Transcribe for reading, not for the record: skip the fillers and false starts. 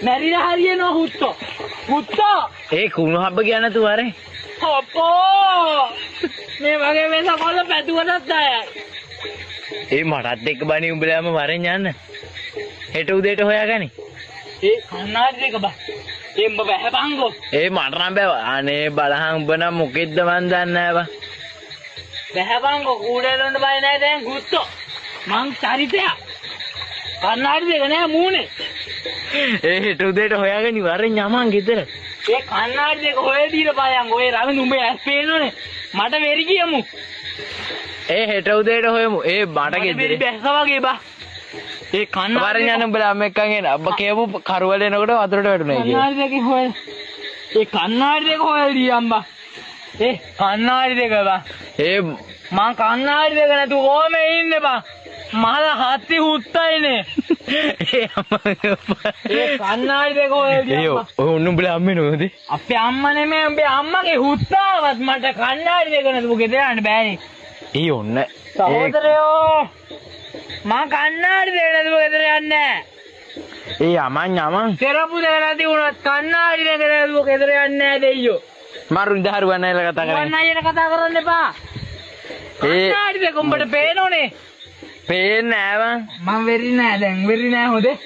මැරිලා හරියනවා හුත්තෝ. හුත්තෝ. ඒ කුණු හබ්බ කියන තු වරේ. අපෝ. මේ වගේ වෙනස කොල්ල පැදුවටත් දායයි. ඒ මටත් එක්ක බණි උඹලාම වරෙන් යන්න. හෙට උදේට හොයාගනි. ඒ කන්නාඩි දෙක බා. එම්බ බහැපංගෝ. ඒ මට නම් බෑ. අනේ බලහන් උඹ නම් මොකෙද්ද මන් දන්නේ නැහැ බා. බහැපංගෝ කූඩේලොන්ට බය නැහැ දැන් හුත්තෝ. මං චරිතයක්. කන්නාඩි දෙක නෑ මූනේ. ඒ හෙට උදේට හොයාගනි වරෙන් යමන් ගෙදර. ඒ කන්නාඩි දෙක හොය දීලා පායන්. ඔය රවිඳ උඹේ ඇස් පේනෝනේ. මට වෙරි කියමු. ඒ හෙට උදේට හොයමු. ඒ මට ගෙදර. බැස්ස වගේ බා. ඒ කන්නාඩි වරෙන් යන්න උඹලා අම්මෙක්කන් එන. අබ්බ කියපු කරවල එනකොට වතුරට වැටුණා කියලා. කන්නාඩි දෙක හොය. ඒ කන්නාඩි දෙක හොයදී අම්බා. ඒ කන්නාඩි දෙක බා. ඒ මං කන්නාඩි දෙක නැතුව කොහොම ඉන්නේ බා. මහල හත්ති හුත්තයිනේ. ඒ අම්මා ඒ කන්නාඩි දෙක හොයදී ඒ ඔන්න උඹලා අම්මේ නෝද? අපේ අම්මා නෙමෙයි උඹේ අම්මගේ හුත්තාවත් මට කන්නාඩි දෙක නැතුව ගෙදර යන්න බෑනේ. ඒ ඔන්න සහෝදරයෝ මං කන්නාඩි දෙක නැතුව ගෙදර යන්නේ නැහැ. ඒ යමන් තෙරපු දෙක නැති වුණත් කන්නාඩි දෙක නැතුව ගෙදර යන්නේ නැහැ දෙයියෝ. මරුන් දහරුවන් නැයලා කතා කරන්නේ. වන් අයියට කතා කරන්න එපා. කන්නාඩි දෙක උඹට පේනෝනේ. පේන්නේ නෑ මං වෙරි නෑ දැන් වෙරි නෑ හොදේ.